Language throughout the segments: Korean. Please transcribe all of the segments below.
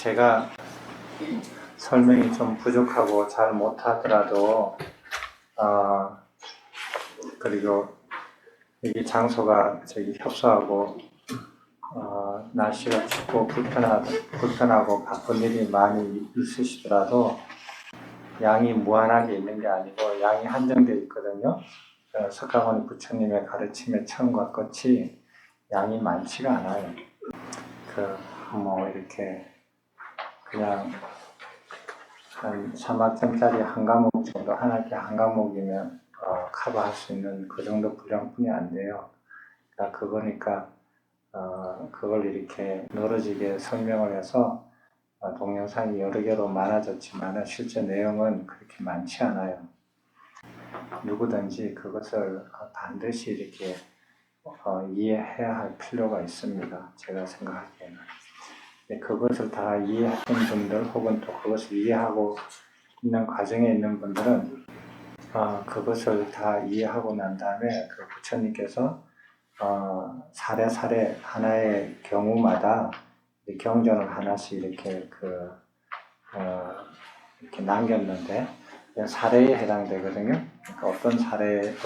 제가 설명이 좀 부족하고 잘 못하더라도 그리고 여기 장소가 협소하고 날씨가 춥고 불편하고 바쁜 일이 많이 있으시더라도 양이 무한하게 있는 게 아니고 양이 한정되어 있거든요. 석가모니 부처님의 가르침의 처음과 끝이 양이 많지가 않아요. 이렇게 그냥 한 3학점짜리 한 과목 정도, 한 학기 한 과목이면 커버할 수 있는 그 정도 분량뿐이 안 돼요. 그러니까 그걸 이렇게 늘어지게 설명을 해서 동영상이 여러 개로 많아졌지만 실제 내용은 그렇게 많지 않아요. 누구든지 그것을 반드시 이렇게 이해해야 할 필요가 있습니다. 제가 생각하기에는. 그것을 다 이해하는 분들 혹은 또 그것을 이해하고 있는 과정에 있는 분들은 그것을 다 이해하고 난 다음에 그 부처님께서 사례 하나의 경우마다 경전을 하나씩 이렇게 이렇게 남겼는데 사례에 해당되거든요. 그러니까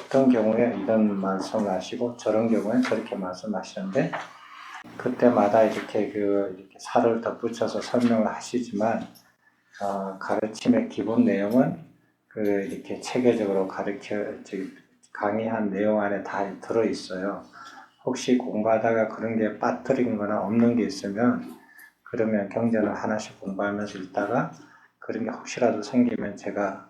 어떤 경우에 이런 말씀을 하시고 저런 경우에 저렇게 말씀하시는데 그때마다 이렇게 살을 덧붙여서 설명을 하시지만 가르침의 기본 내용은 이렇게 체계적으로 강의한 내용 안에 다 들어 있어요. 혹시 공부하다가 그런 게 빠뜨린 거나 없는 게 있으면 그러면 경전을 하나씩 공부하면서 읽다가 그런 게 혹시라도 생기면 제가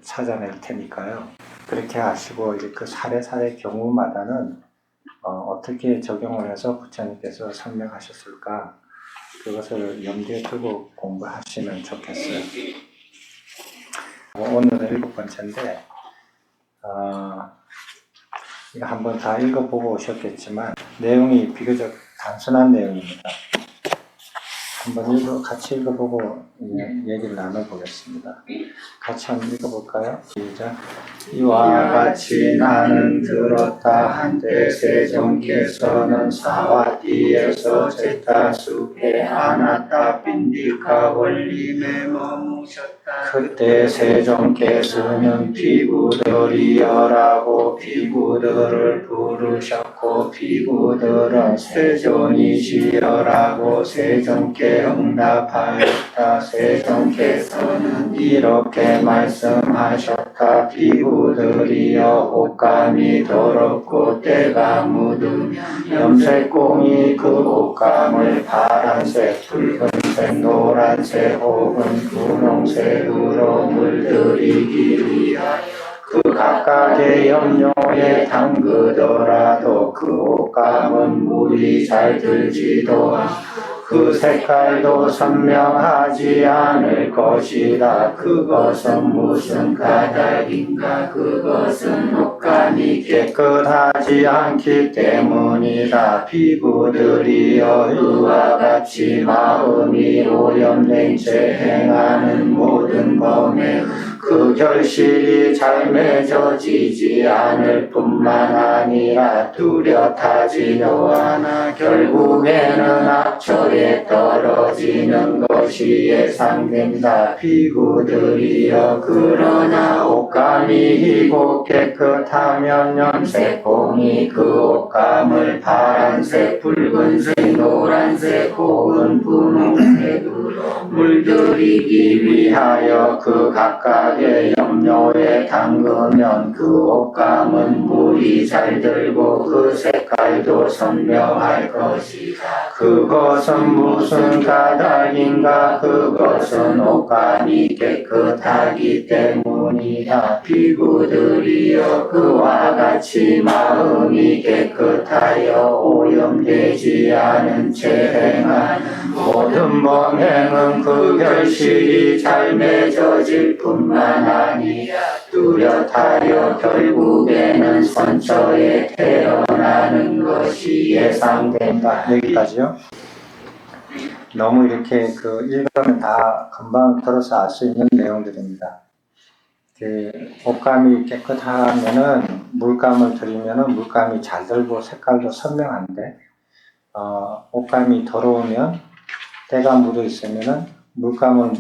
찾아낼 테니까요. 그렇게 하시고 이제 그 사례 경우마다는 어떻게 적용을 해서 부처님께서 설명하셨을까 그것을 염두에 두고 공부하시면 좋겠어요. 오늘은 7번째인데 이거 한번 다 읽어보고 오셨겠지만 내용이 비교적 단순한 내용입니다. 한번 같이 읽어보고 얘기를 나눠보겠습니다. 같이 한번 읽어볼까요? 시작. 이와 같이 나는 들었다. 한때 세종께서는 사와디에서 제타숲에 아나타 빈디카 원림에 머무셨다. 그때 세종께서는 비구들이여라고 비구들을 부르셨고 비구들은 세존이시여라고 세종께 응답하였다. 세종께서는 이렇게 말씀하셨다. 비구들이여 옷감이 더럽고 때가 묻으면 염색공이 그 옷감을 파란색, 붉은색, 노란색 혹은 분홍색으로 물들이기 위하여 그 각각의 염료에 담그더라도 그 옷감은 물이 잘 들지도 않고 그 색깔도 선명하지 않을 것이다. 그것은 무슨 가닥인가? 그것은 옷감이 깨끗하지 않기 때문이다. 비구들이여 이와 같이 마음이 오염된 채 행하는 모든 범에 그 결실이 잘 맺어지지 않을 뿐만 아니라 뚜렷하지도 않아 결국에는 악처에 떨어지는 것이 예상된다. 비구들이여 그러나 옷감이 희고 깨끗하면 염색공이 그 옷감을 파란색, 붉은색, 노란색 혹은 분홍색으로 물들이기 위하여 그 각각의 염료에 담그면 그 옷감은 물이 잘 들고 그 색깔도 선명할 것이다. 그것은 무슨 가닥인가? 그것은 옷감이 깨끗하기 때문이다. 비구들이여 그와 같이 마음이 깨끗하여 오염되지 않은 채 행하는 모든 범행은 그 결실이 잘 맺어질 뿐만 아니라 뚜렷하여 결국에는 선처에 태어나는 것이 예상된다. 여기까지요. 너무 이렇게 읽으면 다 금방 들어서 알 수 있는 내용들입니다. 옷감이 깨끗하면은 물감을 들이면은 물감이 잘 들고 색깔도 선명한데 옷감이 더러우면 때가 묻어 있으면은 물감을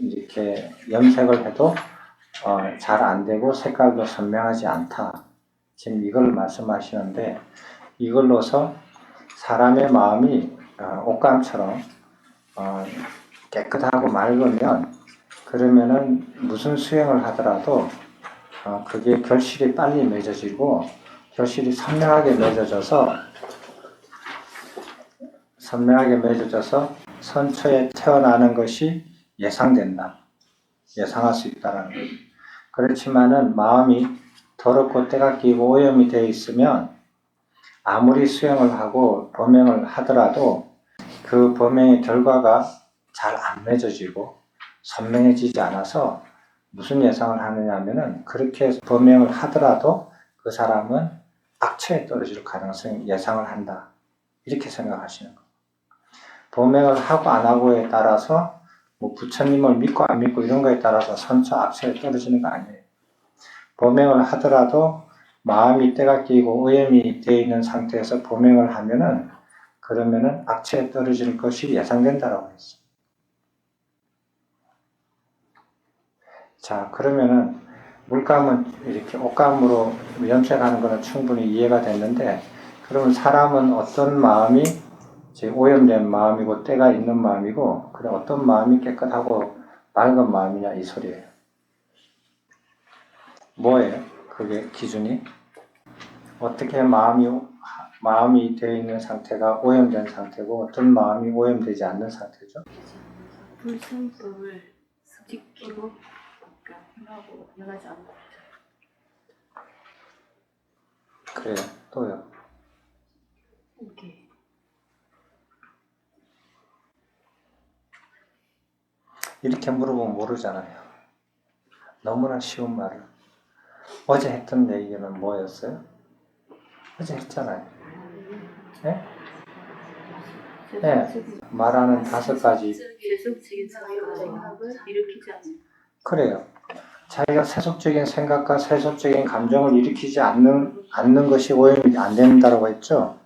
이렇게 염색을 해도 잘 안 되고 색깔도 선명하지 않다. 지금 이걸 말씀하시는데, 이걸로서 사람의 마음이 옷감처럼 깨끗하고 맑으면, 그러면은 무슨 수행을 하더라도 그게 결실이 빨리 맺어지고 결실이 선명하게 맺어져서 선처에 태어나는 것이 예상된다. 예상할 수 있다는 거예요. 그렇지만은 마음이 더럽고 때가 끼고 오염이 되어 있으면 아무리 수행을 하고 범행을 하더라도 그 범행의 결과가 잘 안 맺어지고 선명해지지 않아서 무슨 예상을 하느냐 하면은, 그렇게 범행을 하더라도 그 사람은 악처에 떨어질 가능성이 예상을 한다. 이렇게 생각하시는 거예요. 범행을 하고 안 하고에 따라서 뭐 부처님을 믿고 안 믿고 이런 거에 따라서 선처 악처에 떨어지는 거 아니에요. 범행을 하더라도 마음이 때가 끼고 오염이 되어 있는 상태에서 범행을 하면은, 그러면은 악처에 떨어질 것이 예상된다라고 했어요. 자, 그러면은 물감은 이렇게 옷감으로 염색하는 것은 충분히 이해가 됐는데, 그러면 사람은 어떤 마음이 오염된 마음이고 때가 있는 마음이고, 그래 어떤 마음이 깨끗하고 맑은 마음이냐 이 소리예요. 뭐예요? 그게 기준이? 어떻게 마음이 되어 있는 상태가 오염된 상태고, 어떤 마음이 오염되지 않는 상태죠? 불성법을 지키고 하고 변하지 않는 거죠. 그래요. 또요. 오케이. 이렇게 물어보면 모르잖아요. 너무나 쉬운 말을. 어제 했던 얘기는 뭐였어요? 어제 했잖아요. 네? 네. 말하는 5가지. 세속적인 생각을 일으키지 않는. 그래요. 자기가 세속적인 생각과 세속적인 감정을 일으키지 않는 것이 오염이 안 된다고 했죠.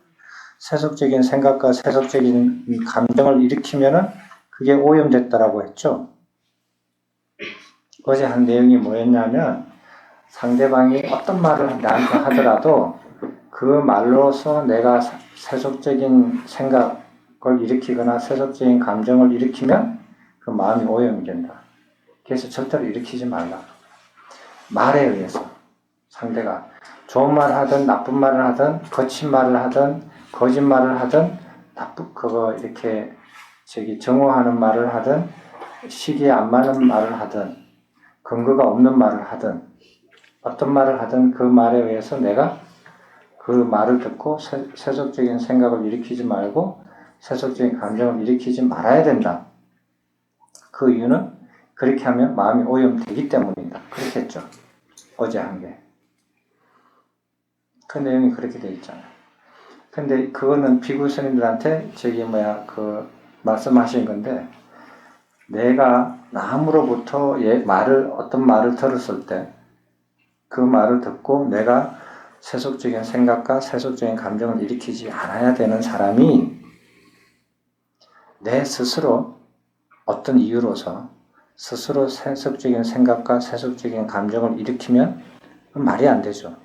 세속적인 생각과 세속적인 감정을 일으키면은 그게 오염됐다라고 했죠. 어제 한 내용이 뭐였냐면, 상대방이 어떤 말을 나한테 하더라도 그 말로서 내가 세속적인 생각을 일으키거나 세속적인 감정을 일으키면 그 마음이 오염이 된다. 그래서 절대로 일으키지 말라. 말에 의해서 상대가 좋은 말을 하든 나쁜 말을 하든 거친 말을 하든 거짓말을 하든 이렇게 정오하는 말을 하든 시기에 안 맞는 말을 하든 근거가 없는 말을 하든 어떤 말을 하든 그 말에 의해서 내가 그 말을 듣고 세속적인 생각을 일으키지 말고 세속적인 감정을 일으키지 말아야 된다. 그 이유는 그렇게 하면 마음이 오염되기 때문이다. 그렇게 했죠. 어제 한 게. 그 내용이 그렇게 되어 있잖아요. 근데 그거는 비구 스님들한테 말씀하신 건데, 내가 남으로부터 어떤 말을 들었을 때 그 말을 듣고 내가 세속적인 생각과 세속적인 감정을 일으키지 않아야 되는 사람이 내 스스로 어떤 이유로서 스스로 세속적인 생각과 세속적인 감정을 일으키면 말이 안 되죠.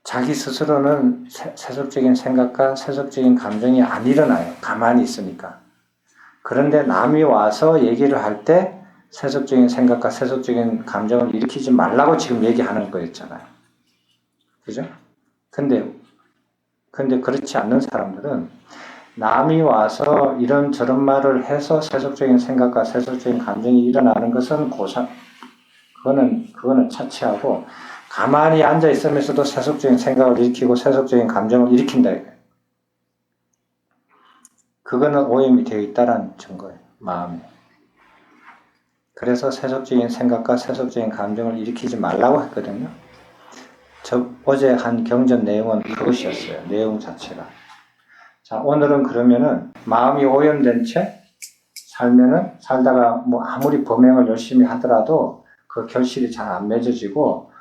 자기 스스로는 세속적인 생각과 세속적인 감정이 안 일어나요. 가만히 있으니까. 그런데 남이 와서 얘기를 할 때 세속적인 생각과 세속적인 감정을 일으키지 말라고 지금 얘기하는 거였잖아요. 그죠? 근데 그렇지 않는 사람들은 남이 와서 이런저런 말을 해서 세속적인 생각과 세속적인 감정이 일어나는 것은 그거는 차치하고, 가만히 앉아 있으면서도 세속적인 생각을 일으키고 세속적인 감정을 일으킨다 이거예요. 그거는 오염이 되어 있다라는 증거예요. 마음이. 그래서 세속적인 생각과 세속적인 감정을 일으키지 말라고 했거든요. 어제 한 경전 내용은 그것이었어요. 내용 자체가. 자, 오늘은 그러면은 마음이 오염된 채 살다가 뭐 아무리 범행을 열심히 하더라도 그 결실이 잘 안 맺어지고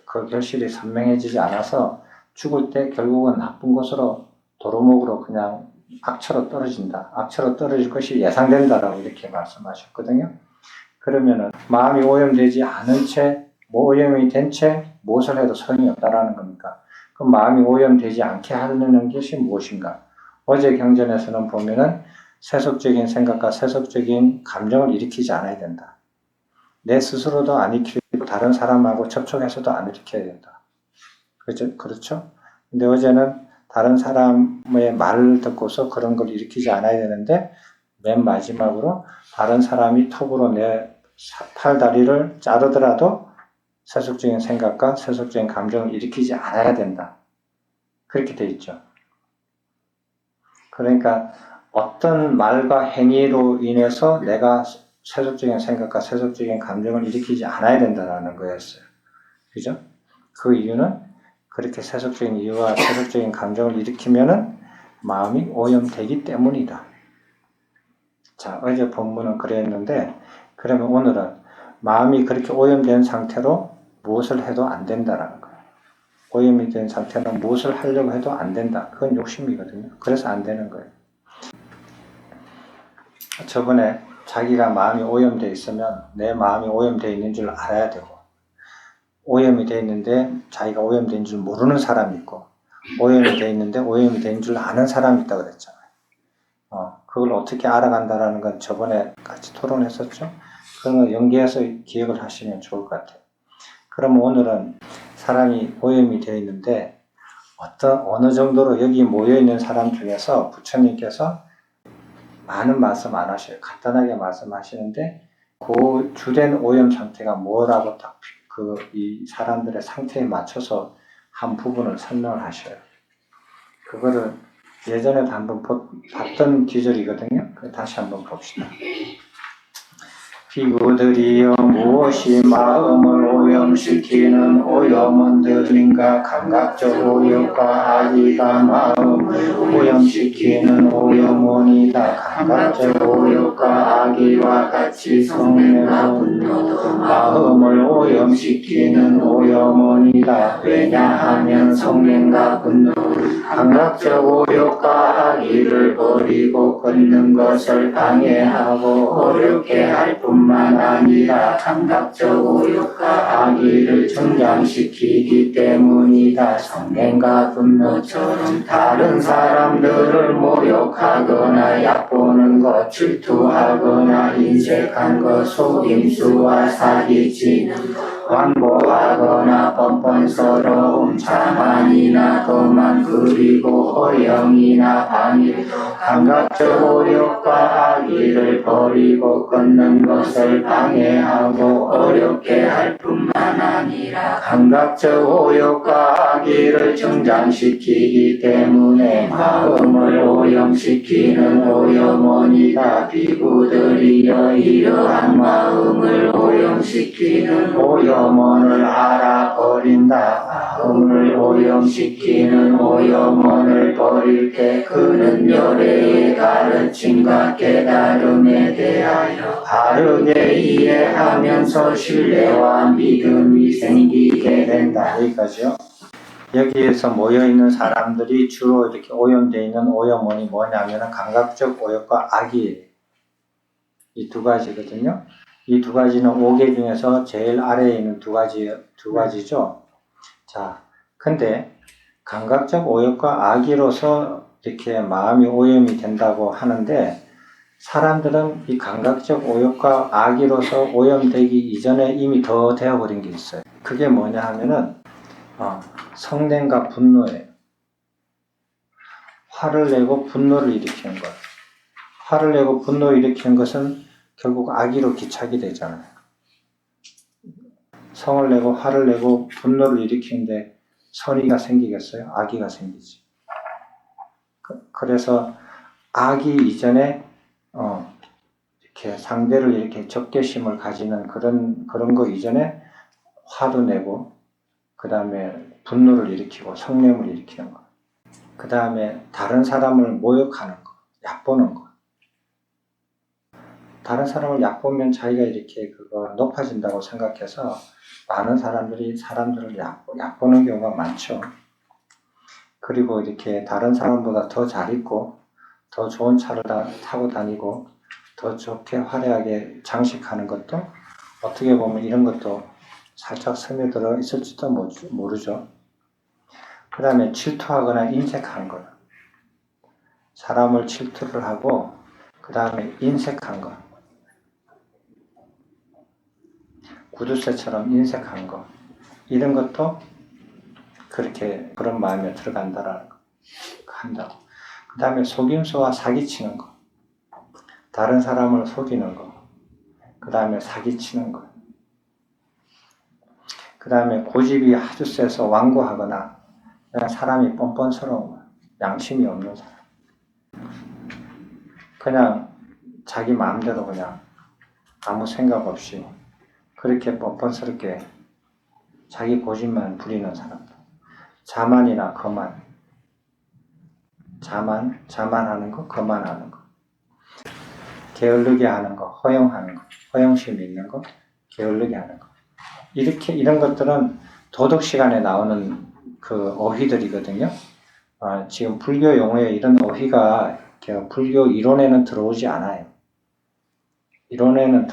그 결실이 선명해지지 않아서 죽을 때 결국은 나쁜 곳으로 도루묵으로 그냥 악처로 떨어진다. 악처로 떨어질 것이 예상된다라고 이렇게 말씀하셨거든요. 그러면은 마음이 오염되지 않은 채, 오염이 된 채 무엇을 해도 소용이 없다라는 겁니까? 그럼 마음이 오염되지 않게 하는 것이 무엇인가? 어제 경전에서는 보면은 세속적인 생각과 세속적인 감정을 일으키지 않아야 된다. 내 스스로도 안 일으키고 다른 사람하고 접촉해서도 안 일으켜야 된다. 그렇죠? 근데 어제는 다른 사람의 말을 듣고서 그런 걸 일으키지 않아야 되는데 맨 마지막으로 다른 사람이 톱으로 내 팔다리를 자르더라도 세속적인 생각과 세속적인 감정을 일으키지 않아야 된다. 그렇게 돼 있죠. 그러니까 어떤 말과 행위로 인해서 내가 세속적인 생각과 세속적인 감정을 일으키지 않아야 된다는 거였어요. 그죠? 그 이유는 그렇게 세속적인 이유와 세속적인 감정을 일으키면은 마음이 오염되기 때문이다. 자, 어제 본문은 그랬는데, 그러면 오늘은 마음이 그렇게 오염된 상태로 무엇을 해도 안 된다라는 거예요. 오염이 된 상태는 무엇을 하려고 해도 안 된다. 그건 욕심이거든요. 그래서 안 되는 거예요. 저번에 자기가 마음이 오염되어 있으면 내 마음이 오염되어 있는 줄 알아야 되고, 오염이 되어 있는데 자기가 오염된 줄 모르는 사람이 있고, 오염이 되어 있는데 오염이 된 줄 아는 사람이 있다고 그랬잖아요. 그걸 어떻게 알아간다라는 건 저번에 같이 토론했었죠. 그런 거 연계해서 기억을 하시면 좋을 것 같아요. 그럼 오늘은 사람이 오염이 되어 있는데 어느 정도로 여기 모여 있는 사람 중에서 부처님께서 많은 말씀 안 하셔요. 간단하게 말씀하시는데 그 주된 오염 상태가 뭐라고 딱 이 사람들의 상태에 맞춰서 한 부분을 설명을 하셔요. 그거를 예전에도 한번 봤던 기절이거든요. 다시 한번 봅시다. 비구들이여 무엇이 마음을 오염시키는 오염원들인가? 감각적 오염과 악의가 마음을 오염시키는 오염원이다. 감각적 오염과 악의와 같이 성내가 분노도 마음을 오염시키는 오염원이다. 왜냐하면 성냄과 분노 감각적 오욕과 악의를 버리고 걷는 것을 방해하고 어렵게 할 뿐만 아니라 감각적 오욕과 악의를 성장시키기 때문이다. 성냄과 분노처럼 다른 사람들을 모욕하거나 얕보는 것, 질투하거나 인색한 것, 속임수와 사기치는 것, 완고하거나 뻔뻔스러움, 자만이나 거만, 그리고 허영이나 방일, 감각적 오욕과 악의를 버리고 걷는 것을 방해하고 어렵게 할 뿐만 아니라 감각적 오욕과 악의를 정장시키기 때문에 마음을 오염시키는 오염원이다. 비구들이여 이러한 마음을 오염시키는 오염원을 알아버린다. 마음을 오염시키는 오염원을 버릴 때 그는 열애의 가르침과 깨달음에 대하여 바르게 이해하면서 신뢰와 믿음이 생기게 된다. 여기까지요. 여기에서 모여있는 사람들이 주로 이렇게 오염되어 있는 오염원이 뭐냐면 감각적 오염과 악이에요. 이 두 가지거든요. 이 두 가지는 5개 중에서 제일 아래에 있는 두 가지죠. 자, 근데 감각적 오염과 악의로서 이렇게 마음이 오염이 된다고 하는데 사람들은 이 감각적 오염과 악의로서 오염되기 이전에 이미 더 되어버린 게 있어요. 그게 뭐냐 하면은 성냄과 분노예요. 화를 내고 분노를 일으키는 거예요. 화를 내고 분노를 일으키는 것은 결국 악의로 기착이 되잖아요. 성을 내고 화를 내고 분노를 일으키는데 선의가 생기겠어요? 악의가 생기지. 그래서 악이 이전에 이렇게 상대를 이렇게 적개심을 가지는 그런 거 이전에 화도 내고 그 다음에 분노를 일으키고 성냄을 일으키는 거. 그 다음에 다른 사람을 모욕하는 거, 얕보는 거. 다른 사람을 얕보면 자기가 이렇게 그거 높아진다고 생각해서 많은 사람들이 사람들을 얕보는 경우가 많죠. 그리고 이렇게 다른 사람보다 더 잘 있고 더 좋은 차를 타고 다니고 더 좋게 화려하게 장식하는 것도 어떻게 보면 이런 것도 살짝 스며들어 있을지도 모르죠. 그 다음에 질투하거나 인색한 것. 사람을 질투를 하고 그 다음에 인색한 것. 구두쇠처럼 인색한 것. 이런 것도 그렇게 그런 마음에 들어간다라는 거. 한다고. 그 다음에 속임수와 사기치는 것. 다른 사람을 속이는 것. 그 다음에 사기치는 것. 그 다음에 고집이 아주 세서 완고하거나 그냥 사람이 뻔뻔스러운 것. 양심이 없는 사람. 그냥 자기 마음대로 그냥 아무 생각 없이 그렇게 뻔뻔스럽게 자기 고집만 부리는 사람들. 자만이나 거만. 자만하는 거, 거만하는 거. 게을르게 하는 거, 허영하는 거, 허영심 있는 거, 게을르게 하는 거. 이런 것들은 도덕 시간에 나오는 그 어휘들이거든요. 지금 불교 용어에 이런 어휘가 불교 이론에는 들어오지 않아요. 이론에는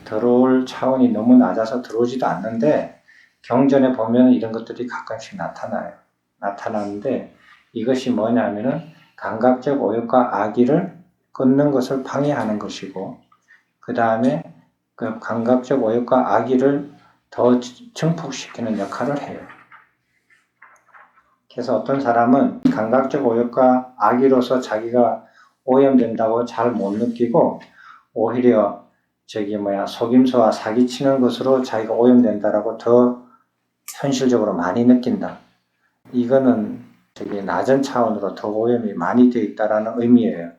들어올 차원이 너무 낮아서 들어오지도 않는데 경전에 보면 이런 것들이 가끔씩 나타나요. 나타나는데 이것이 뭐냐면은 감각적 오욕과 악의를 끊는 것을 방해하는 것이고 그 다음에 그 감각적 오욕과 악의를 더 증폭시키는 역할을 해요. 그래서 어떤 사람은 감각적 오욕과 악의로서 자기가 오염된다고 잘 못 느끼고 오히려 속임수와 사기치는 것으로 자기가 오염된다라고 더 현실적으로 많이 느낀다. 이거는 낮은 차원으로 더 오염이 많이 되어 있다라는 의미예요.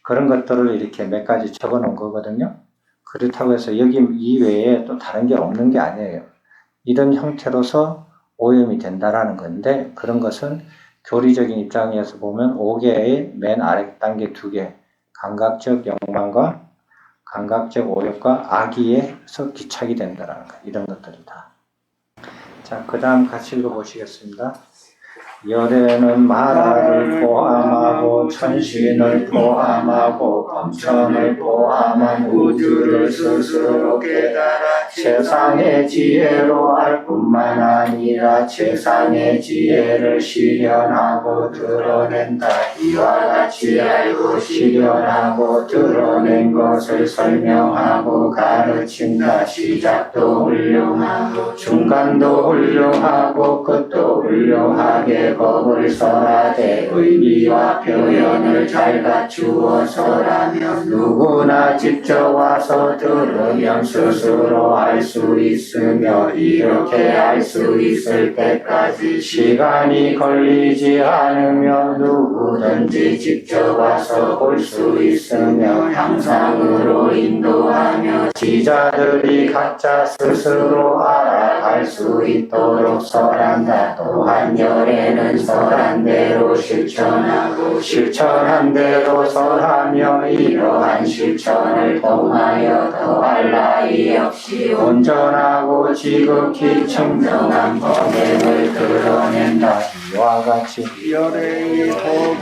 그런 것들을 이렇게 몇 가지 적어 놓은 거거든요. 그렇다고 해서 여기 이외에 또 다른 게 없는 게 아니에요. 이런 형태로서 오염이 된다라는 건데 그런 것은 교리적인 입장에서 보면 5개의 맨 아래 단계 2개 감각적 욕망과 감각적 오욕과 악의에서 기착이 된다라는 거 이런 것들이다. 자, 그 다음 같이 읽어보시겠습니다. 열애는 만화를 포함하고 천신을 포함하고 범천을 포함한 우주를 스스로 깨달아 세상의 지혜로 알 뿐만 아니라 세상의 지혜를 실현하고 드러낸다. 이와 같이 알고 실현하고 드러낸 것을 설명하고 가르친다. 시작도 훌륭하고 중간도 훌륭하고 끝도 훌륭하게 법을 설하되 의미와 표현을 잘 갖추어 설하면 누구나 직접 와서 들으면 스스로 알 수 있으며 이렇게 알 수 있을 때까지 시간이 걸리지 않으면 누구든지 직접 와서 볼 수 있으며 향상으로 인도하며 지자들이 각자 스스로 알아갈 수 있도록 설한다. 또한 열애는 설한 대로 실천하고 실천한 대로 설하며 이러한 실천을 통하여 더할 나위 없이 온전하고 지극히 청정한 법을 드러낸다. 이와 같이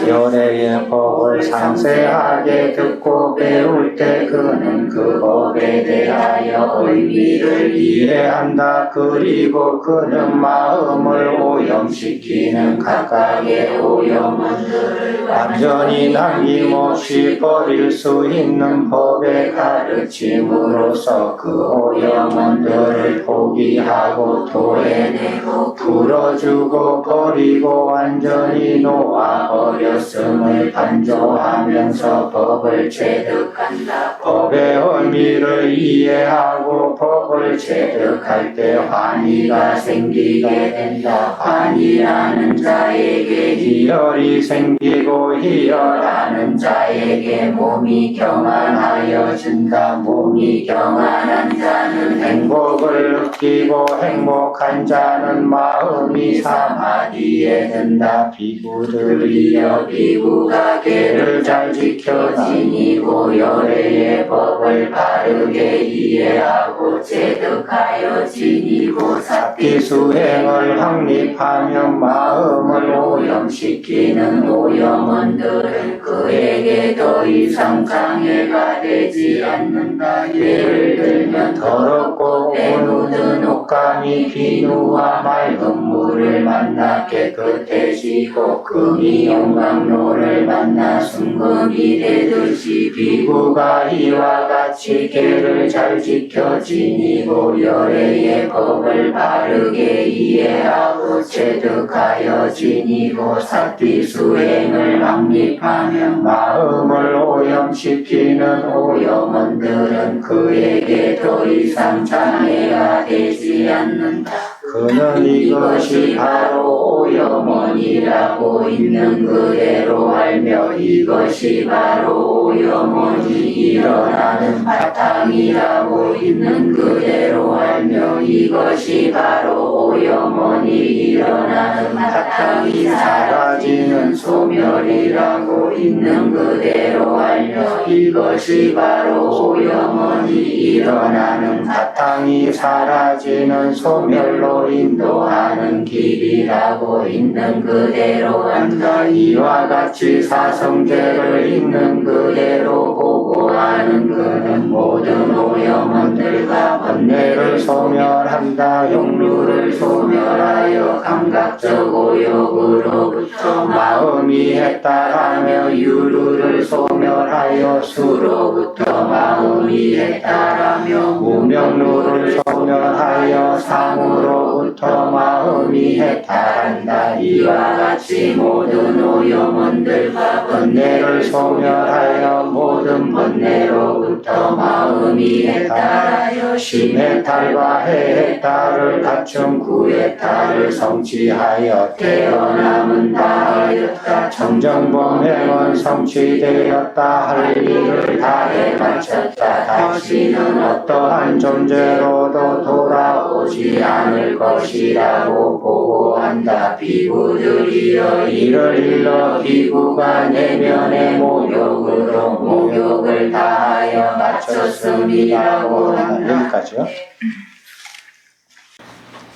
열애의 법을 상세하게 듣고 배울 때 그는 그 법에 대하여 의미를 이해한다. 그리고 그는 마음을 오염시키는 각각의 오염을 완전히 남김없이 버릴 수 있는 법의 가르침으로써 그 오염원들을 포기하고 토해내고 풀어주고 버리고 완전히 놓아버렸음을 반조하면서 법을 체득한다. 법의 의미를 이해하고 법을 체득할 때 환희가 생기게 된다. 환희하는 자에게 희열이 생기고 희열하는 자에게 몸이 경안하여진다. 몸이 경안한 자는 행복을 느끼고 행복한 자는 마음이 마음이 사마디에 든다. 비구들이여 비구가 계를 잘 지켜 지니고 열애의 법을 바르게 이해하고 체득하여 지니고 사티수행을 확립하며 마음을 오염시키는 오염원들은 그에게 더 이상 장애가 되지 않는다. 예를 들면 더럽고 묻은 옷감이 비누와 맑은 물을 만나 깨끗해지고 금이 용광로를 만나 순금이 되듯이 비구가 이와 같이 계를 잘 지켜 지니고 열애의 법을 바르게 이해하고 체득하여 지니고 사티수행을 확립하며 마음을 오염시키는 오염원들은 그에게 더 이상 장애가 되지 않는다. 그는 이것이 바로 오염원이라고 있는 그대로 알며 이것이 바로 오염원이 일어나는 바탕이라고 있는 그대로 알며 이것이 바로 오염원이 일어나는 바탕이 사라지는 소멸이라고 있는 그대로 알며 이것이 바로 오염원이 일어나는 바탕이 사라지는 소멸로 인도하는 길이라고 있는 그대로 안다. 이와 같이 사성제를 있는 그대로 보고하는 그는 모든 오염원들과 번뇌를 소멸한다. 욕류를 소멸하여 감각적 오욕으로부터 마음이 해탈하며 유류를 소멸하여 수로부터 마음이 해탈하며 무명류를 소멸하여 상으로부터 마음이 해탈한다. 이와 같이 모든 오염원들과 번뇌를 소멸하여 모든 번뇌로부터 마음이 해탈하여 심해탈과 해해탈을 갖춘 구해탈을 성취하여 태어남은 다하였다. 청정범행은 성취되었다. 할 일을 다해 마쳤다. 다시는 어떠한 존재로도 돌아오지 않을 것이라고 보고한다. 비구들이여 이를 일러 비구가 내면의 목욕으로 목욕을 다하여 마쳤음이라고 한다. 여기까지요.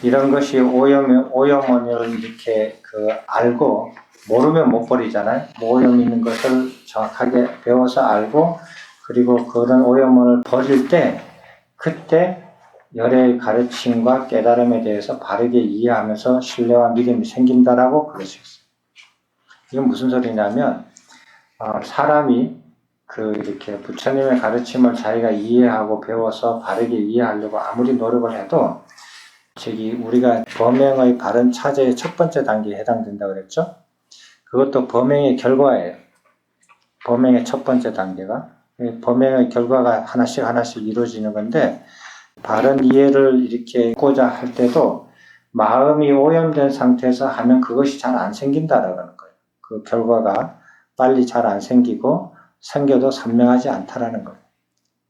이런 것이 오염원을 이렇게 알고 모르면 못 버리잖아요. 오염 있는 것을 정확하게 배워서 알고 그리고 그런 오염원을 버릴 때 그때 열애의 가르침과 깨달음에 대해서 바르게 이해하면서 신뢰와 믿음이 생긴다라고 그럴 수 있어요. 이건 무슨 소리냐면 사람이 이렇게 부처님의 가르침을 자기가 이해하고 배워서 바르게 이해하려고 아무리 노력을 해도 우리가 범행의 바른 차제의 첫 번째 단계에 해당된다고 그랬죠? 그것도 범행의 결과예요. 범행의 첫 번째 단계가. 범행의 결과가 하나씩 이루어지는 건데, 바른 이해를 이렇게 하고자 할 때도 마음이 오염된 상태에서 하면 그것이 잘 안 생긴다라는 거예요. 그 결과가 빨리 잘 안 생기고 생겨도 선명하지 않다라는 거예요.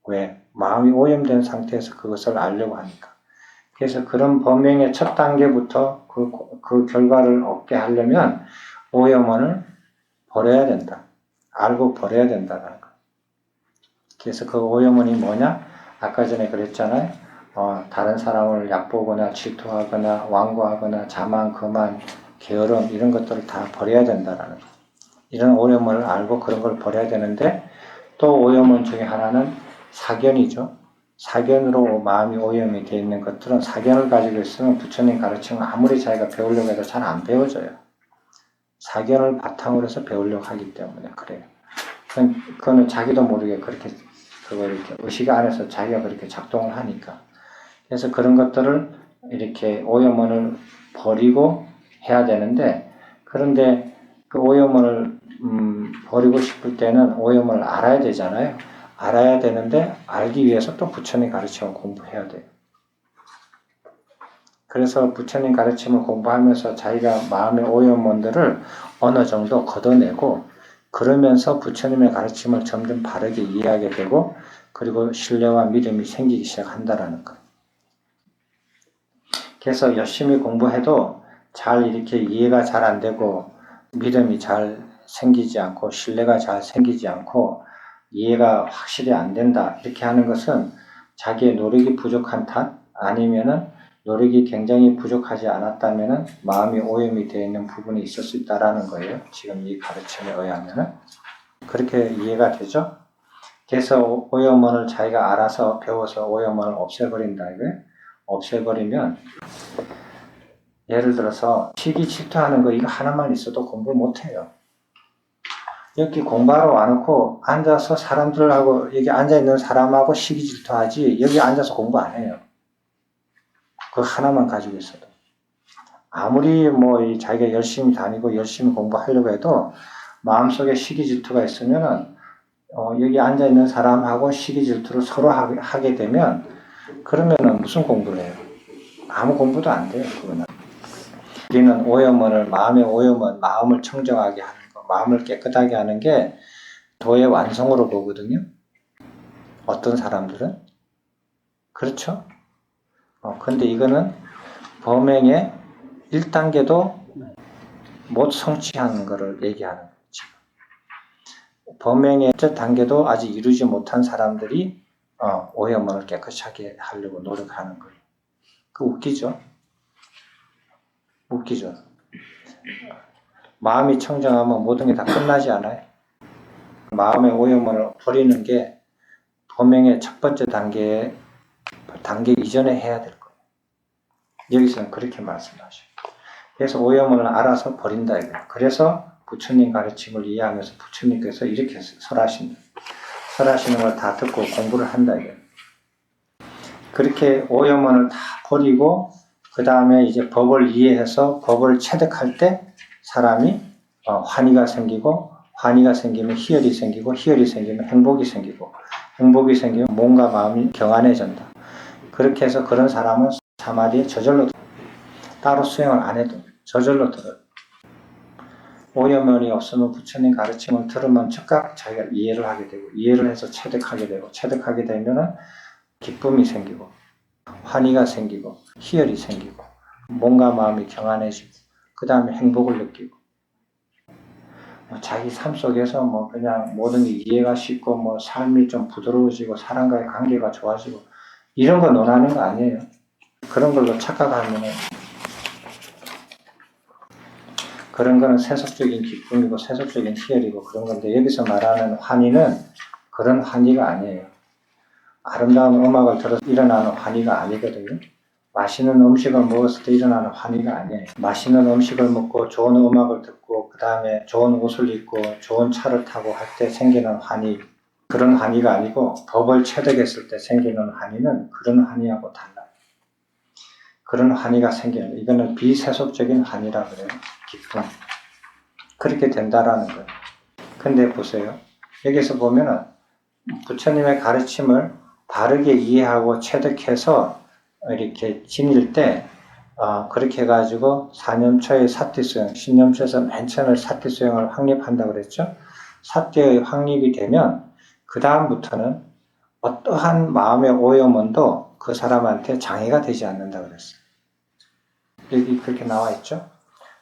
왜? 마음이 오염된 상태에서 그것을 알려고 하니까. 그래서 그런 범행의 첫 단계부터 그 결과를 얻게 하려면 오염원을 버려야 된다. 알고 버려야 된다는 거예요. 그래서 그 오염원이 뭐냐? 아까 전에 그랬잖아요. 다른 사람을 얕보거나 질투하거나 완고하거나 자만, 거만, 게으름 이런 것들을 다 버려야 된다는 거예요. 이런 오염원을 알고 그런 걸 버려야 되는데 또 오염원 중에 하나는 사견이죠. 사견으로 마음이 오염이 되어 있는 것들은 사견을 가지고 있으면 부처님 가르침을 아무리 자기가 배우려고 해도 잘 안 배워져요. 사견을 바탕으로 해서 배우려고 하기 때문에 그래요. 그거는 자기도 모르게 그렇게 의식 안에서 자기가 그렇게 작동을 하니까. 그래서 그런 것들을 이렇게 오염원을 버리고 해야 되는데, 그런데 그 오염원을 버리고 싶을 때는 오염원을 알아야 되잖아요. 알아야 되는데 알기 위해서 또 부처님 가르침을 공부해야 돼요. 그래서 부처님 가르침을 공부하면서 자기가 마음의 오염원들을 어느 정도 걷어내고 그러면서 부처님의 가르침을 점점 바르게 이해하게 되고 그리고 신뢰와 믿음이 생기기 시작한다라는 거예요. 그래서 열심히 공부해도 잘 이렇게 이해가 잘 안 되고 믿음이 잘 생기지 않고 신뢰가 잘 생기지 않고 이해가 확실히 안 된다 이렇게 하는 것은 자기의 노력이 부족한 탓 아니면은 노력이 굉장히 부족하지 않았다면은 마음이 오염이 되어 있는 부분이 있을 수 있다라는 거예요. 지금 이 가르침에 의하면은 그렇게 이해가 되죠? 그래서 오염원을 자기가 알아서 배워서 오염원을 없애버린다 이거예요. 없애버리면 예를 들어서 시기 질투하는 거 이거 하나만 있어도 공부 못해요. 여기 공부하러 와놓고 앉아서 사람들하고 여기 앉아있는 사람하고 시기 질투하지 여기 앉아서 공부 안 해요. 그거 하나만 가지고 있어도 아무리 뭐 자기가 열심히 다니고 열심히 공부하려고 해도 마음속에 시기 질투가 있으면은 여기 앉아있는 사람하고 시기 질투를 서로 하게 되면 그러면은 무슨 공부를 해요? 아무 공부도 안 돼요. 그거는. 우리는 오염원을 마음의 오염원, 마음을 청정하게 하는 거, 마음을 깨끗하게 하는 게 도의 완성으로 보거든요. 어떤 사람들은 그렇죠. 근데 이거는 범행의 1단계도 못 성취하는 것을 얘기하는 거죠. 범행의 첫 단계도 아직 이루지 못한 사람들이 오염원을 깨끗하게 하려고 노력하는 거예요. 그 웃기죠? 웃기죠? 마음이 청정하면 모든 게 다 끝나지 않아요? 마음의 오염원을 버리는 게 범행의 첫 번째 단계 이전에 해야 될 거예요. 여기서는 그렇게 말씀하셔요. 그래서 오염원을 알아서 버린다 이거예요. 그래서 부처님 가르침을 이해하면서 부처님께서 이렇게 설하신다. 설하시는 걸 다 듣고 공부를 한다 이거예요. 그렇게 오염원을 다 버리고 그 다음에 이제 법을 이해해서 법을 체득할 때 사람이 환희가 생기고 환희가 생기면 희열이 생기고 희열이 생기면 행복이 생기고 행복이 생기면 몸과 마음이 경안해진다. 그렇게 해서 그런 사람은 사마디에 저절로 따로 수행을 안 해도 저절로 들어요. 오염원이 없으면 부처님 가르침을 들으면 즉각 자기가 이해를 하게 되고 이해를 해서 체득하게 되고 체득하게 되면은 기쁨이 생기고 환희가 생기고 희열이 생기고 몸과 마음이 경안해지고 그 다음에 행복을 느끼고 자기 삶 속에서 뭐 그냥 모든 게 이해가 쉽고 뭐 삶이 좀 부드러워지고 사람과의 관계가 좋아지고 이런 거 논하는 거 아니에요. 그런 걸로 착각하면은 그런 거는 세속적인 기쁨이고 세속적인 희열이고 그런 건데 여기서 말하는 환희는 그런 환희가 아니에요. 아름다운 음악을 들어서 일어나는 환희가 아니거든요. 맛있는 음식을 먹었을 때 일어나는 환희가 아니에요. 맛있는 음식을 먹고 좋은 음악을 듣고 그 다음에 좋은 옷을 입고 좋은 차를 타고 할 때 생기는 환희 그런 환희가 아니고 법을 체득했을 때 생기는 환희는 그런 환희하고 달라요. 그런 환희가 생기는 이거는 비세속적인 환희라 그래요. 기쁨. 그렇게 된다라는 거예요. 근데 보세요. 여기서 보면은 부처님의 가르침을 바르게 이해하고 체득해서 이렇게 지닐 때 그렇게 해가지고 4년초의 사티수행, 신념초에서 맨 처음에 사티수행을 확립한다고 그랬죠. 사티의 확립이 되면 그 다음부터는 어떠한 마음의 오염원도 그 사람한테 장애가 되지 않는다고 그랬어요. 여기 그렇게 나와 있죠.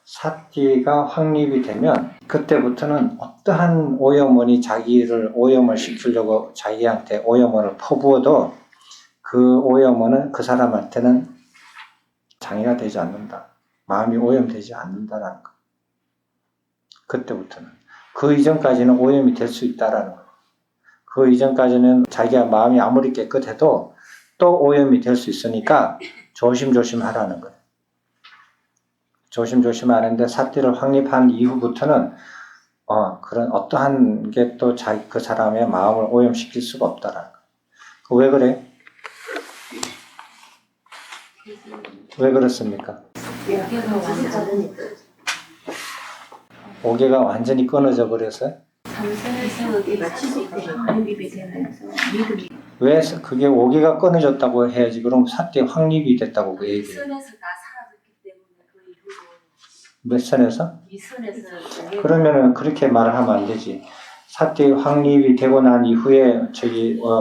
사티가 확립이 되면 그때부터는 어떠한 오염원이 자기를 오염을 시키려고 자기한테 오염원을 퍼부어도 그 오염원은 그 사람한테는 장애가 되지 않는다. 마음이 오염되지 않는다라는 거. 그때부터는. 그 이전까지는 오염이 될 수 있다라는 거. 그 이전까지는 자기가 마음이 아무리 깨끗해도 또 오염이 될 수 있으니까 조심조심 하라는 거예요. 조심조심 하는데 사티를 확립한 이후부터는 그런 어떠한 게 또 그 사람의 마음을 오염시킬 수가 없다라는 거. 왜 그래? 왜 그렇습니까? 오개가 완전히 끊어져 버려서 삼선에서 확립이 되면서 믿음이 왜 그게 오개가 끊어졌다고 해야지 그럼 사티 확립이 됐다고 그 얘기해요. 선에서 다 사라졌기 때문에 그 이후로 몇 선에서? 이 선에서 그러면은 그렇게 말을 하면 안 되지. 사티 확립이 되고 난 이후에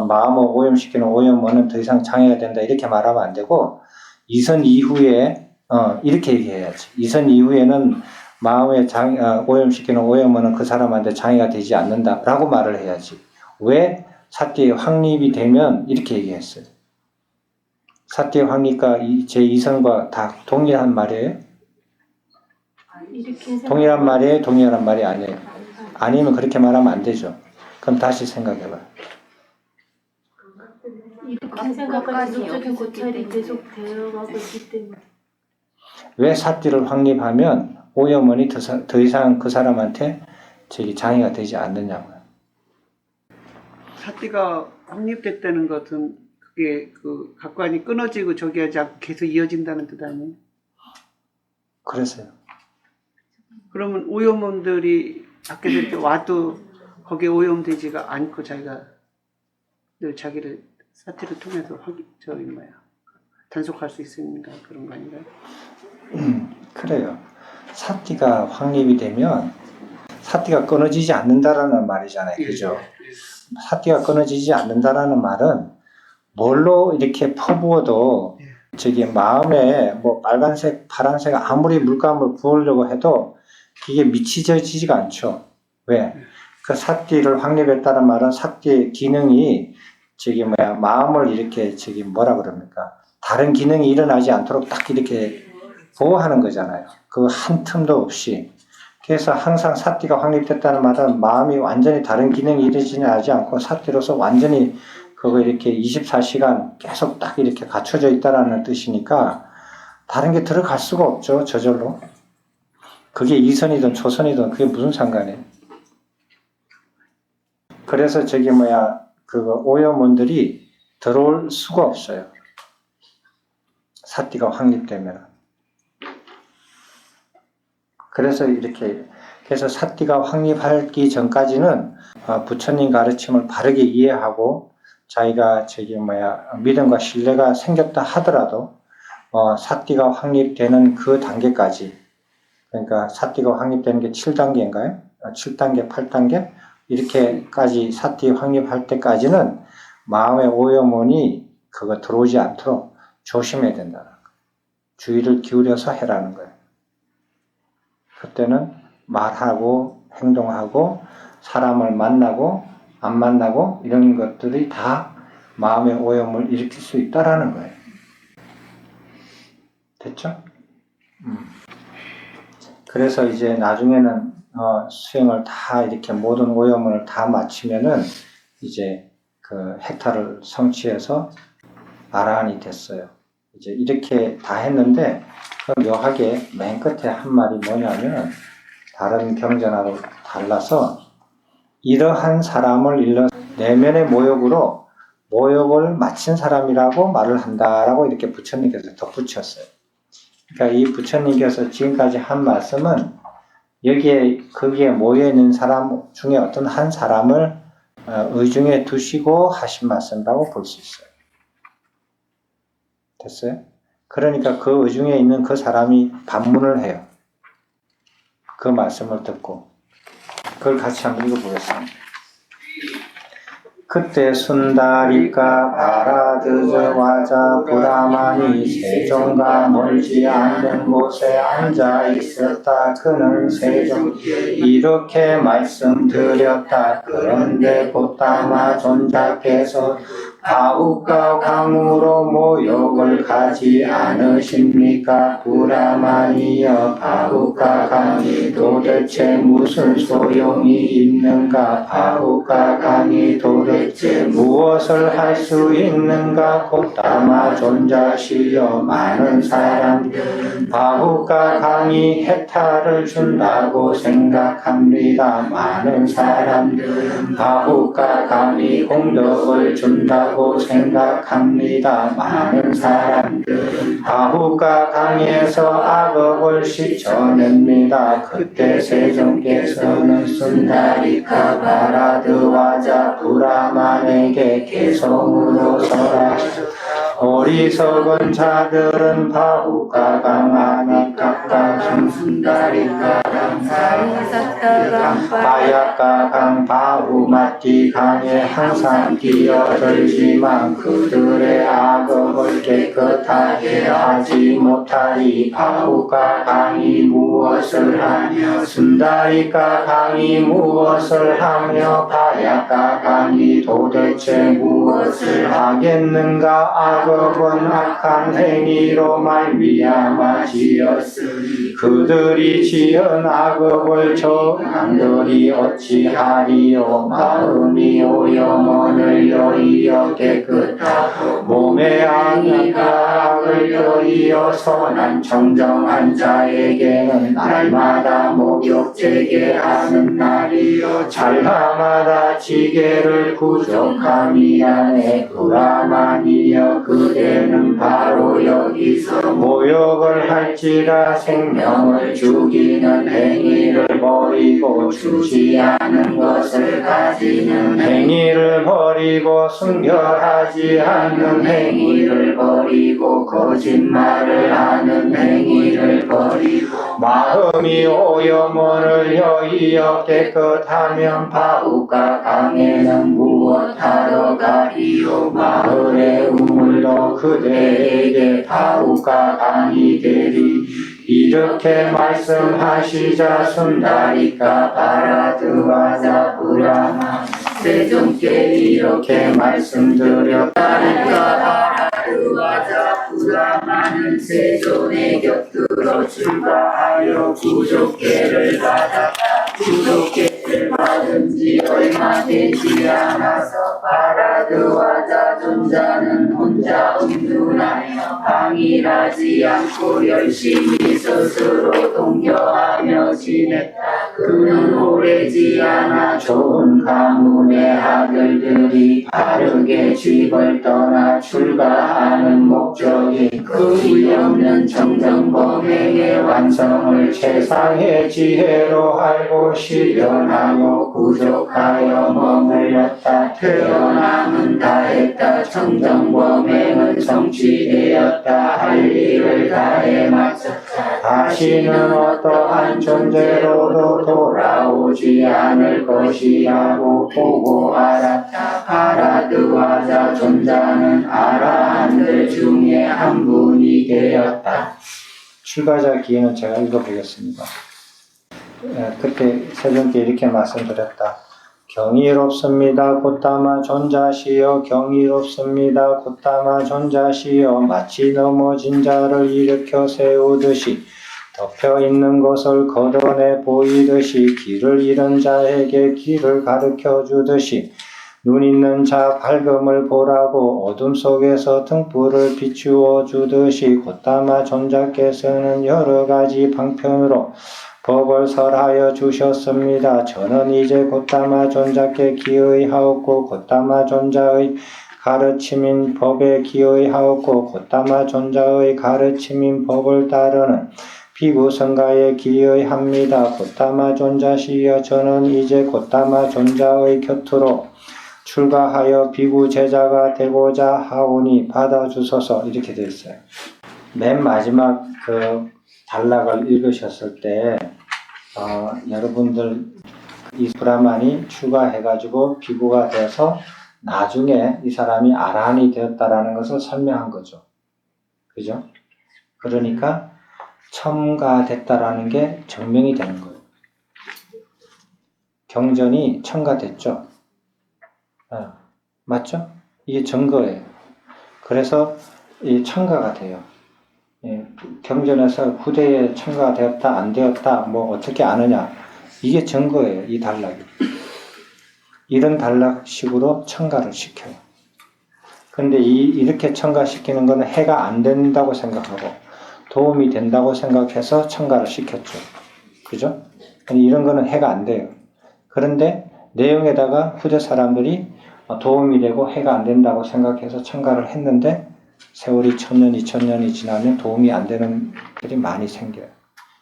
마음을 오염시키는 오염원은 더 이상 장애가 된다 이렇게 말하면 안 되고 이선 이후에 이렇게 얘기해야지. 이선 이후에는 마음에 오염시키는 오염은 그 사람한테 장애가 되지 않는다라고 말을 해야지. 왜 사띠의 확립이 되면 이렇게 얘기했어요. 사띠의 확립과 제2선과 다 동일한 말이에요? 동일한 말이에요? 동일한 말이 아니에요? 아니면 그렇게 말하면 안 되죠. 그럼 다시 생각해봐. 이렇게 생각까지 이쪽에 고찰이 계속 되어가고 있기 때문에 왜 사띠를 확립하면 오염원이 더 이상 그 사람한테 장애가 되지 않느냐고요. 사띠가 확립됐다는 것은 그게 그 각관이 끊어지고 저기 하지 않고 계속 이어진다는 뜻 아니에요? 그래서요. 그러면 오염원들이 밖에서 이렇게 와도 거기에 오염되지가 않고 자기가 늘 자기를 사티를 통해서 단속할 수 있으니까 그런 거 아닌가요? 그래요. 사티가 확립이 되면 사티가 끊어지지 않는다라는 말이잖아요. 그죠? 사티가 끊어지지 않는다라는 말은 뭘로 이렇게 퍼부어도 마음에 뭐 빨간색, 파란색 아무리 물감을 부으려고 해도 이게 미치지지가 않죠. 왜? 그 사띠를 확립했다는 말은 사띠의 기능이 마음을 이렇게 뭐라 그럽니까? 다른 기능이 일어나지 않도록 딱 이렇게 보호하는 거잖아요. 그 한 틈도 없이. 그래서 항상 사띠가 확립됐다는 말은 마음이 완전히 다른 기능이 일어나지 않고 사띠로서 완전히 그거 이렇게 24시간 계속 딱 이렇게 갖춰져 있다라는 뜻이니까 다른 게 들어갈 수가 없죠. 저절로. 그게 이선이든 초선이든 그게 무슨 상관이에요. 그래서 오염원들이 들어올 수가 없어요. 사띠가 확립되면. 그래서 사띠가 확립하기 전까지는 부처님 가르침을 바르게 이해하고 자기가 믿음과 신뢰가 생겼다 하더라도 사띠가 확립되는 그 단계까지, 그러니까 사띠가 확립되는 게 7단계인가요? 7단계, 8단계? 이렇게까지 사띠 확립할 때까지는 마음의 오염원이 그거 들어오지 않도록 조심해야 된다는 거예요. 주의를 기울여서 해라는 거예요. 그때는 말하고 행동하고 사람을 만나고 안 만나고 이런 것들이 다 마음의 오염을 일으킬 수 있다라는 거예요. 됐죠? 그래서 이제 나중에는 수행을 다 이렇게 모든 오염을 다 마치면은 이제 그 해탈을 성취해서 아라한이 됐어요. 이제 이렇게 다 했는데 묘하게 맨 끝에 한 말이 뭐냐면 다른 경전하고 달라서 이러한 사람을 일러 내면의 모욕으로 모욕을 마친 사람이라고 말을 한다라고 이렇게 부처님께서 덧붙였어요. 그러니까 이 부처님께서 지금까지 한 말씀은 거기에 모여있는 사람 중에 어떤 한 사람을 의중에 두시고 하신 말씀이라고 볼 수 있어요. 됐어요? 그러니까 그 의중에 있는 그 사람이 반문을 해요. 그 말씀을 듣고. 그걸 같이 한번 읽어보겠습니다. 그때 순다리가 바라드저 와자 브라만이 세종과 멀지 않는 곳에 앉아 있었다. 그는 세종 이렇게 말씀드렸다. 그런데 고타마 존자께서 바우가 강으로 모욕을 가지 않으십니까? 브라만이여, 바우가 강이 도대체 무슨 소용이 있는가? 바우가 강이 도대체 무엇을 할 수 있는가? 고타마 존자시여, 많은 사람들은 바우가 강이 해탈을 준다고 생각합니다. 많은 사람들은 바우가 강이 공덕을 준다고 생각합니다. 많은 사람들은 바우가 강에서 악업을 씻어냅니다. 그때 세종께서는 순다리카 바라드와자 브라만에게 개성으로 설하셨다. 어리석은 자들은 바우가 강하니 각각 순다리가 사리사따가 바야가 강 바우 마티 강에 항상 뛰어들지만 그들의 악업을 깨끗하게 하지 못하리. 바우가 강이 무엇을 하며 순다리가 강이 무엇을 하며 바야가 강이 도대체 무엇을 하겠는가. 악업은 악한 행위로 말미암아 지었으니 그들이 지은 악업을 저 남들이 어찌하리요. 마음이 오염원을 여의어 깨끗하고 몸의 악의가 악을 여의어 선한 정정한 자에게는 날마다 목욕 재개하는 날이요 찰나마다 지게를 구족함이 안에 브라만이여 그대는 바로 여기서 모욕을 할지라. 생명을 죽이는 행위를 버리고 주지 않은 것을 가지는 행위를 버리고 순결하지 않는 행위를 버리고 거짓말을 하는 행위를 버리고 마음이 오염원을 여의어 깨끗하면 바우가 강에는 무엇하러 가리요. 마을의 우물도 그대에게 바우가 강이 되리. 이렇게 말씀하시자 순다리가 바라드와 자브라마 세존께 이렇게 말씀드렸다니까. 바라드와 자브라마는 세존의 곁으로 출가하여 구족계를 받았다. 구족계를 받은 지 얼마 되지 않아서 바라드와 자존자는 혼자 은둔하며 방일하지 않고 열심히 스스로 동경하며 지냈다. 그는 오래지 않아 좋은 가문의 아들들이 바르게 집을 떠나 출가하는 목적인 그 위없는 정정범행의 완성을 최상의 지혜로 알고 실현하여 구족하여 머물렀다. 태어남은 다했다. 정정범행은 성취되었다. 할 일을 다해 마쳤다. 다시는 어떠한 존재로도 돌아오지 않을 것이라고 보고 알았다. 바라드와 자존자는 아라한들 중에 한 분이 되었다. 출가자 기회는 제가 읽어보겠습니다. 그때 세존께 이렇게 말씀드렸다. 경이롭습니다. 곧다마 존자시여 경이롭습니다. 곧다마 존자시여 마치 넘어진 자를 일으켜 세우듯이 덮여 있는 것을 걷어내 보이듯이 길을 잃은 자에게 길을 가르쳐 주듯이 눈 있는 자 밝음을 보라고 어둠 속에서 등불을 비추어 주듯이 곧다마 존자께서는 여러 가지 방편으로 법을 설하여 주셨습니다. 저는 이제 곧다마 존자께 기의하옵고 곧다마 존자의 가르침인 법에 기의하옵고 곧다마 존자의 가르침인 법을 따르는 비구성가에 기의합니다. 곧다마 존자시여 저는 이제 곧다마 존자의 곁으로 출가하여 비구 제자가 되고자 하오니 받아주소서. 이렇게 되어 있어요. 맨 마지막 그 단락을 읽으셨을 때 여러분들 이 브라만이 출가해가지고 비구가 돼서 나중에 이 사람이 아라한이 되었다라는 것을 설명한 거죠. 그죠? 그러니까 첨가됐다라는 게 증명이 되는 거예요. 경전이 첨가됐죠. 맞죠? 이게 증거예요. 그래서 이 첨가가 돼요. 경전에서 후대에 첨가되었다 안 되었다 뭐 어떻게 아느냐 이게 증거예요. 이 단락이. 이런 단락식으로 첨가를 시켜요. 그런데 이렇게 첨가시키는 것은 해가 안 된다고 생각하고 도움이 된다고 생각해서 첨가를 시켰죠. 그죠? 이런 거는 해가 안 돼요. 그런데 내용에다가 후대 사람들이 도움이 되고 해가 안 된다고 생각해서 첨가를 했는데 세월이 1000년, 2000년이 지나면 도움이 안 되는 것들이 많이 생겨요.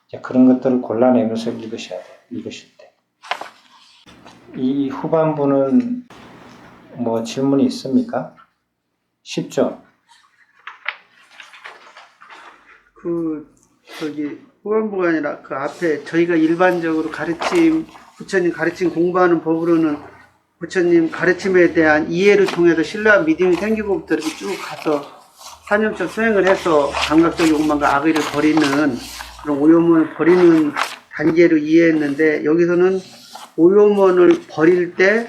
이제 그런 것들을 골라내면서 읽으셔야 돼요. 읽으실 때. 이 후반부는 뭐 질문이 있습니까? 쉽죠? 후반부가 아니라 그 앞에 저희가 일반적으로 부처님 가르침 공부하는 법으로는 부처님 가르침에 대한 이해를 통해서 신뢰와 믿음이 생기고부터 이렇게 쭉 가서 사념적 수행을 해서 감각적 욕망과 악의를 버리는 그런 오염원을 버리는 단계로 이해했는데, 여기서는 오염원을 버릴 때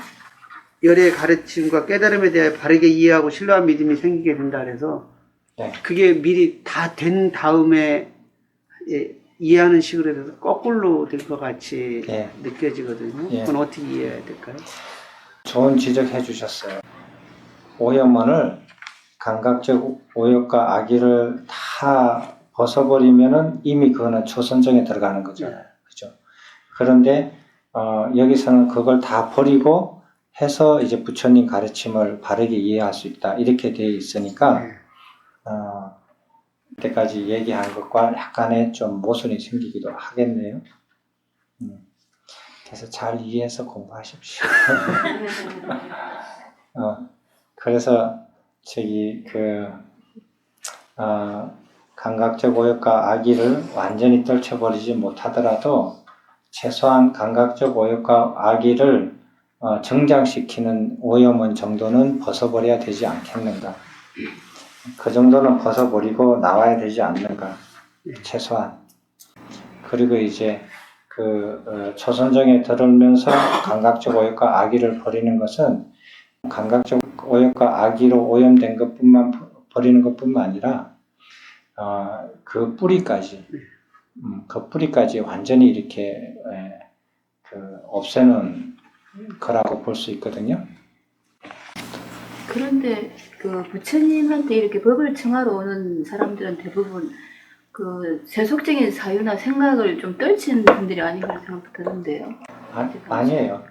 열의 가르침과 깨달음에 대해 바르게 이해하고 신뢰와 믿음이 생기게 된다 그래서 네. 그게 미리 다 된 다음에 이해하는 식으로 해서 거꾸로 될 것 같이 네. 느껴지거든요. 네. 그건 어떻게 이해해야 될까요? 좋은 지적해 주셨어요. 오염원을 감각적 오역과 악의를 다 벗어버리면은 이미 그거는 초선정에 들어가는 거잖아요. 그죠? 그런데 여기서는 그걸 다 버리고 해서 이제 부처님 가르침을 바르게 이해할 수 있다. 이렇게 되어 있으니까 그때까지 얘기한 것과 약간의 좀 모순이 생기기도 하겠네요. 그래서 잘 이해해서 공부하십시오. 그래서 감각적 오역과 악의를 완전히 떨쳐버리지 못하더라도 최소한 감각적 오역과 악의를 정장시키는 오염원 정도는 벗어버려야 되지 않겠는가. 그 정도는 벗어버리고 나와야 되지 않는가. 최소한. 그리고 이제 초선정에 들으면서 감각적 오역과 악의를 버리는 것은 감각적 오역과 악의로 오염된 것뿐만 버리는 것뿐만 아니라 그 뿌리까지 완전히 이렇게 없애는 거라고 볼 수 있거든요. 그런데 그 부처님한테 이렇게 법을 청하러 오는 사람들은 대부분 그 세속적인 사유나 생각을 좀 떨치는 분들이 아닌가 생각 드는데요. 아니에요.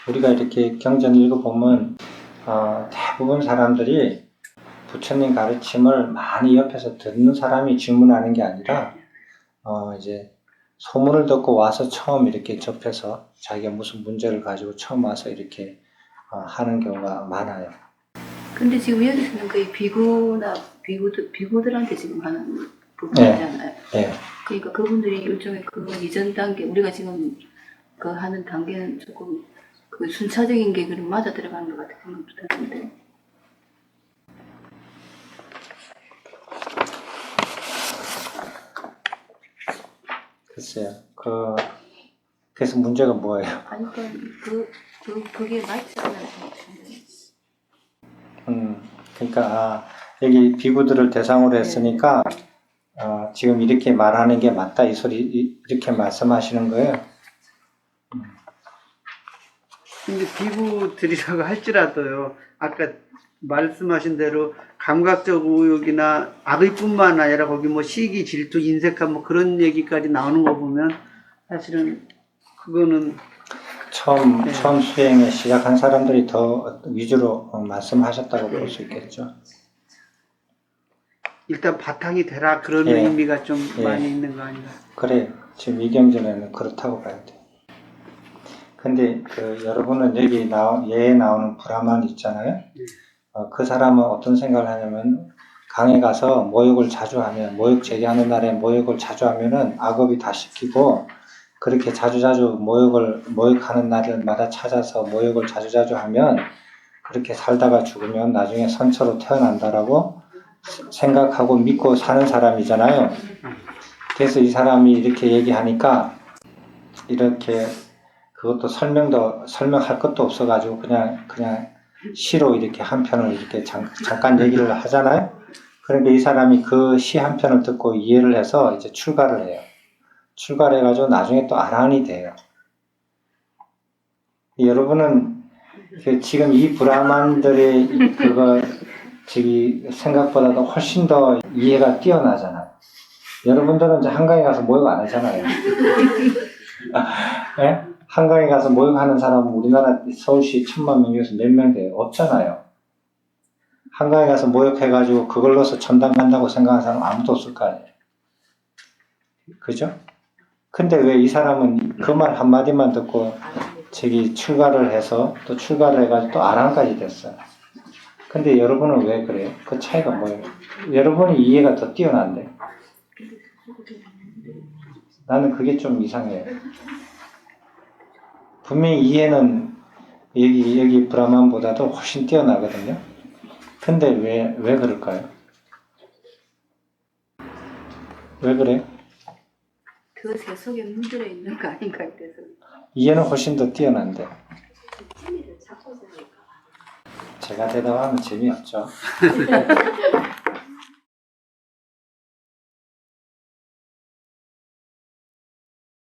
우리가 이렇게 경전 읽어보면 대부분 사람들이 부처님 가르침을 많이 옆에서 듣는 사람이 질문하는 게 아니라 이제 소문을 듣고 와서 처음 이렇게 접해서 자기가 무슨 문제를 가지고 처음 와서 이렇게 하는 경우가 많아요. 근데 지금 여기서는 거의 비구들한테 지금 하는 부분이잖아요. 네. 그러니까 그분들이 일종의 그 이전 단계, 우리가 지금 그 하는 단계는 조금 그 순차적인 게 그럼 맞아 들어가는 것 같은 생각도 드는데. 글쎄요. 그래서 문제가 뭐예요? 아니, 그게 맞지 않아요. 그러니까 여기 비구들을 대상으로 했으니까 지금 이렇게 말하는 게 맞다 이 소리 이렇게 말씀하시는 거예요. 근데 비구들이라고 할지라도요, 아까 말씀하신 대로 감각적 오욕이나 악의뿐만 아니라 거기 뭐 시기, 질투, 인색함 뭐 그런 얘기까지 나오는 거 보면 사실은 그거는 처음 수행에 시작한 사람들이 더 위주로 말씀하셨다고 볼 수 있겠죠. 일단 바탕이 되라 그런 예. 의미가 좀 예. 많이 있는 거 아닌가. 그래요. 지금 이 경전에는 그렇다고 봐야 돼요. 근데 여러분은 여기 예에 나오는 브라만 있잖아요. 그 사람은 어떤 생각을 하냐면 강에 가서 모욕을 자주 하면 모욕 제기하는 날에 모욕을 자주 하면은 악업이 다 씹히고 그렇게 자주자주 모욕하는 날마다 찾아서 모욕을 자주자주 하면 그렇게 살다가 죽으면 나중에 선처로 태어난다라고 생각하고 믿고 사는 사람이잖아요. 그래서 이 사람이 이렇게 얘기하니까 이렇게 그것도 설명할 것도 없어가지고 그냥 시로 이렇게 한 편을 이렇게 잠깐 얘기를 하잖아요. 그러니까 이 사람이 그 시 한 편을 듣고 이해를 해서 이제 출가를 해요. 출가를 해가지고 나중에 또 아라한이 돼요. 여러분은 지금 이 브라만들의 생각보다도 훨씬 더 이해가 뛰어나잖아요. 여러분들은 이제 한강에 가서 모욕 안 하잖아요. 네? 한강에 가서 모욕하는 사람은 우리나라 서울시 1000만 명 중에서 몇 명 돼요? 없잖아요. 한강에 가서 모욕해가지고 그걸로서 천당 간다고 생각하는 사람 아무도 없을 거 아니에요. 그죠? 근데 왜 이 사람은 그 말 한마디만 듣고 출가를 해서 또 출가를 해가지고 또 아란까지 됐어요. 근데 여러분은 왜 그래요? 그 차이가 뭐예요? 여러분이 이해가 더 뛰어난데 나는 그게 좀 이상해요. 분명히 이해는 여기 브라만보다도 훨씬 뛰어나거든요. 근데 왜 그럴까요? 왜 그래요? 그 세속에 문들어 있는 거 아닌가 그래서. 이해는 훨씬 더 뛰어난데. 제가 대답하면 재미없죠.